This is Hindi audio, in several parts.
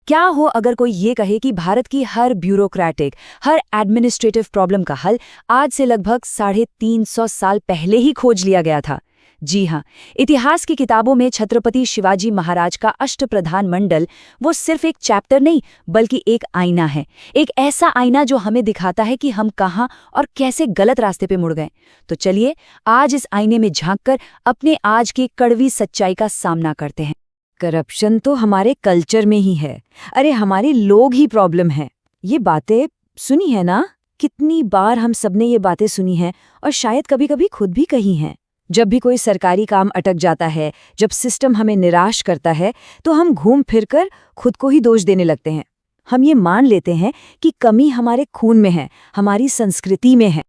क्या हो अगर कोई ये कहे कि भारत की हर ब्यूरोक्रेटिक, हर एडमिनिस्ट्रेटिव प्रॉब्लम का हल आज से लगभग 350 साल पहले ही खोज लिया गया था। जी हाँ, इतिहास की किताबों में छत्रपति शिवाजी महाराज का अष्टप्रधान मंडल वो सिर्फ एक चैप्टर नहीं बल्कि एक आईना है। एक ऐसा आईना जो हमें दिखाता है कि हम कहाँ और कैसे गलत रास्ते पे मुड़ गए। तो चलिए आज इस आईने में झांककर अपने आज की कड़वी सच्चाई का सामना करते हैं। करप्शन तो हमारे कल्चर में ही है। अरे हमारे लोग ही प्रॉब्लम है। ये बातें सुनी है ना? कितनी बार हम सबने ये बातें सुनी हैं और शायद कभी-कभी खुद भी कही हैं। जब भी कोई सरकारी काम अटक जाता है, जब सिस्टम हमें निराश करता है, तो हम घूम फिरकर खुद को ही दोष देने लगते हैं। हम ये मान लेते हैं कि कमी हमारे खून में है, हमारी संस्कृति में है।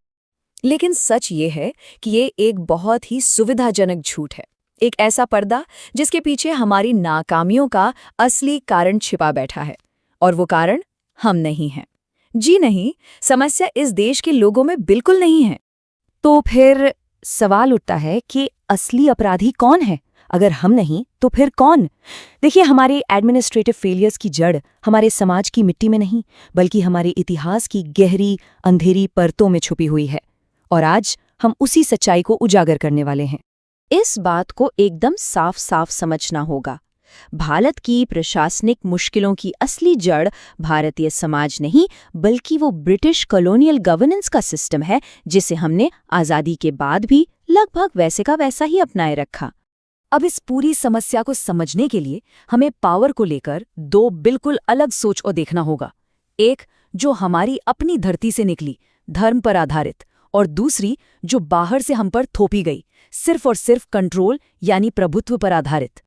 लेकिन सच ये है कि ये एक बहुत ही सुविधाजनक झूठ है। एक ऐसा पर्दा जिसके पीछे हमारी नाकामियों का असली कारण छिपा बैठा है। और वो कारण हम नहीं हैं। जी नहीं, समस्या इस देश के लोगों में बिल्कुल नहीं है। तो फिर सवाल उठता है कि असली अपराधी कौन है? अगर हम नहीं तो फिर कौन? देखिए, हमारे एडमिनिस्ट्रेटिव फेलियर्स की जड़ हमारे समाज की मिट्टी में नहीं बल्कि हमारे इतिहास की गहरी अंधेरी परतों में छुपी हुई है। और आज हम उसी सच्चाई को उजागर करने वाले हैं। इस बात को एकदम साफ साफ समझना होगा। भारत की प्रशासनिक मुश्किलों की असली जड़ भारतीय समाज नहीं बल्कि वो ब्रिटिश कॉलोनियल गवर्नेंस का सिस्टम है, जिसे हमने आज़ादी के बाद भी लगभग वैसे का वैसा ही अपनाए रखा। अब इस पूरी समस्या को समझने के लिए हमें पावर को लेकर दो बिल्कुल अलग सोच को देखना होगा। एक जो हमारी अपनी धरती से निकली, धर्म पर आधारित, और दूसरी जो बाहर से हम पर थोपी गई, सिर्फ और सिर्फ कंट्रोल यानी प्रभुत्व पर आधारित।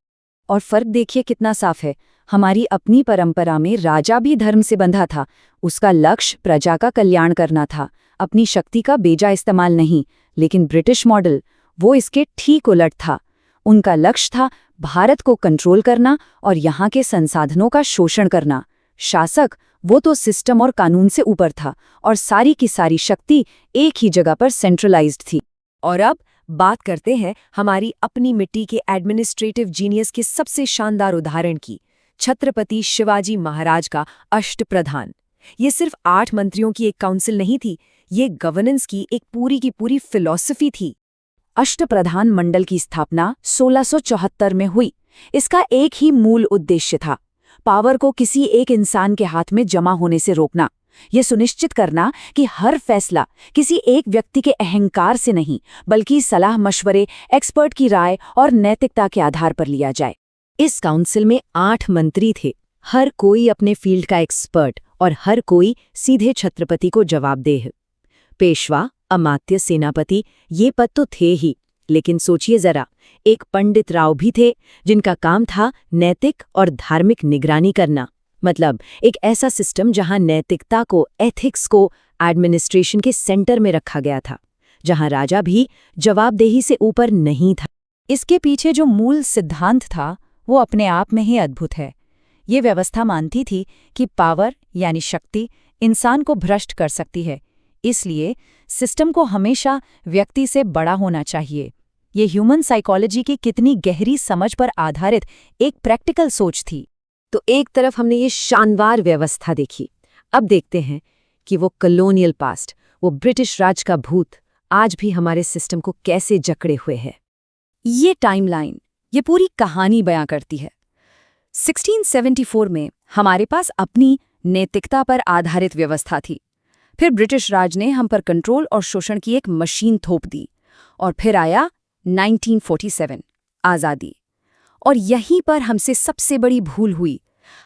और फर्क देखिए कितना साफ है। हमारी अपनी परंपरा में राजा भी धर्म से बंधा था। उसका लक्ष्य प्रजा का कल्याण करना था, अपनी शक्ति का बेजा इस्तेमाल नहीं। लेकिन ब्रिटिश मॉडल वो इसके ठीक उलट था। उनका लक्ष्य था भारत को कंट्रोल करना और यहाँ के संसाधनों का शोषण करना। शासक वो तो सिस्टम और कानून से ऊपर था और सारी की सारी शक्ति एक ही जगह पर सेंट्रलाइज्ड थी। और अब बात करते हैं हमारी अपनी मिट्टी के एडमिनिस्ट्रेटिव जीनियस के सबसे शानदार उदाहरण की, छत्रपति शिवाजी महाराज का अष्टप्रधान। ये सिर्फ 8 मंत्रियों की एक काउंसिल नहीं थी, ये गवर्नेंस की एक पूरी की पूरी फिलॉसफी थी। अष्टप्रधान मंडल की स्थापना 1674 में हुई। इसका एक ही मूल उद्देश्य था, पावर को किसी एक इंसान के हाथ में जमा होने से रोकना। ये सुनिश्चित करना कि हर फैसला किसी एक व्यक्ति के अहंकार से नहीं बल्कि सलाह मशवरे, एक्सपर्ट की राय और नैतिकता के आधार पर लिया जाए। इस काउंसिल में 8 मंत्री थे, हर कोई अपने फील्ड का एक्सपर्ट और हर कोई सीधे छत्रपति को जवाबदेह। पेशवा, अमात्य, सेनापति ये पद तो थे ही, लेकिन सोचिए जरा, एक पंडित राव भी थे जिनका काम था नैतिक और धार्मिक निगरानी करना। मतलब एक ऐसा सिस्टम जहां नैतिकता को, एथिक्स को एडमिनिस्ट्रेशन के सेंटर में रखा गया था, जहां राजा भी जवाबदेही से ऊपर नहीं था। इसके पीछे जो मूल सिद्धांत था वो अपने आप में ही अद्भुत है। ये व्यवस्था मानती थी कि पावर यानी शक्ति इंसान को भ्रष्ट कर सकती है, इसलिए सिस्टम को हमेशा व्यक्ति से बड़ा होना चाहिए। ये ह्यूमन साइकोलॉजी की कितनी गहरी समझ पर आधारित एक प्रैक्टिकल सोच थी। तो एक तरफ हमने ये शानदार व्यवस्था देखी, अब देखते हैं कि वो कॉलोनियल पास्ट, वो ब्रिटिश राज का भूत आज भी हमारे सिस्टम को कैसे जकड़े हुए है। ये टाइमलाइन ये पूरी कहानी बयां करती है। 1674 में हमारे पास अपनी नैतिकता पर आधारित व्यवस्था थी। फिर ब्रिटिश राज ने हम पर कंट्रोल और शोषण की एक मशीन थोप दी। और फिर आया 1947, आज़ादी। और यहीं पर हमसे सबसे बड़ी भूल हुई।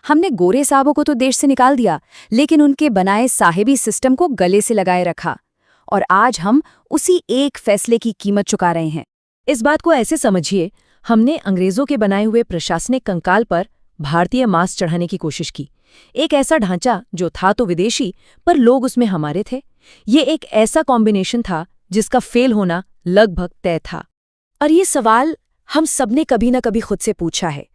हमने गोरे साहबों को तो देश से निकाल दिया, लेकिन उनके बनाए साहिबी सिस्टम को गले से लगाए रखा। और आज हम उसी एक फैसले की कीमत चुका रहे हैं। इस बात को ऐसे समझिए, हमने अंग्रेजों के बनाए हुए प्रशासनिक कंकाल पर भारतीय मांस चढ़ाने की कोशिश की। एक ऐसा ढांचा जो था तो विदेशी, पर लोग उसमें हमारे थे। ये एक ऐसा कॉम्बिनेशन था जिसका फेल होना लगभग तय था। और ये सवाल हम सबने कभी न कभी खुद से पूछा है,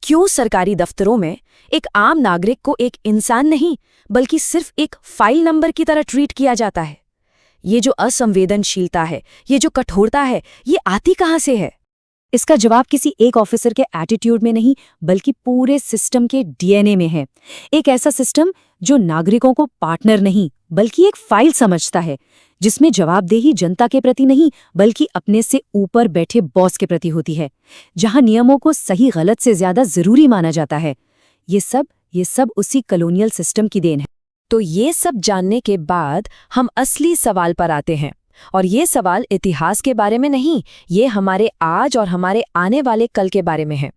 क्यों सरकारी दफ्तरों में एक आम नागरिक को एक इंसान नहीं बल्कि सिर्फ एक फाइल नंबर की तरह ट्रीट किया जाता है? ये जो असंवेदनशीलता है, ये जो कठोरता है, ये आती कहाँ से है? इसका जवाब किसी एक ऑफिसर के एटीट्यूड में नहीं, बल्कि पूरे सिस्टम के डीएनए में है। एक ऐसा सिस्टम जो नागरिकों को पार्टनर नहीं, बल्कि एक फाइल समझता है, जिसमें जवाबदेही जनता के प्रति नहीं, बल्कि अपने से ऊपर बैठे बॉस के प्रति होती है, जहां नियमों को सही गलत से ज्यादा जरूरी माना जाता है। ये सब उसी कॉलोनियल सिस्टम की देन है। तो ये सब जानने के बाद हम असली सवाल पर आते हैं, और ये सवाल इतिहास के बारे में नहीं, ये हमारे आज और हमारे आने वाले कल के बारे में है।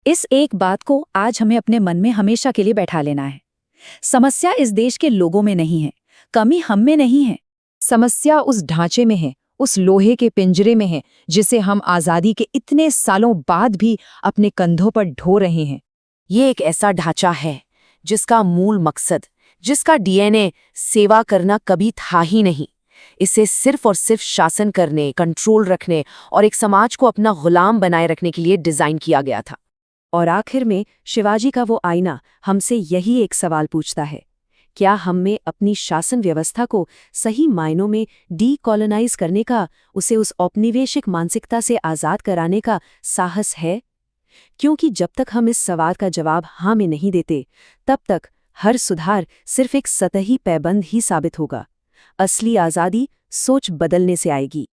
इस एक बात को आज हमें अपने मन में हमेशा के लिए बैठा लेना है। समस्या इस देश के लोगों में नहीं है, कमी हम में नहीं है। समस्या उस ढांचे में है, उस लोहे के पिंजरे में है, जिसे हम आज़ादी के इतने सालों बाद भी अपने कंधों पर ढो रहे हैं। ये एक ऐसा ढांचा है जिसका मूल मकसद, जिसका डीएनए सेवा करना कभी था ही नहीं। इसे सिर्फ और सिर्फ शासन करने, कंट्रोल रखने और एक समाज को अपना गुलाम बनाए रखने के लिए डिजाइन किया गया था। और आखिर में शिवाजी का वो आईना हमसे यही एक सवाल पूछता है, क्या हम में अपनी शासन व्यवस्था को सही मायनों में डीकॉलोनाइज करने का, उसे उस औपनिवेशिक मानसिकता से आज़ाद कराने का साहस है? क्योंकि जब तक हम इस सवाल का जवाब हाँ में नहीं देते, तब तक हर सुधार सिर्फ एक सतही पैबंद ही साबित होगा। असली आज़ादी सोच बदलने से आएगी।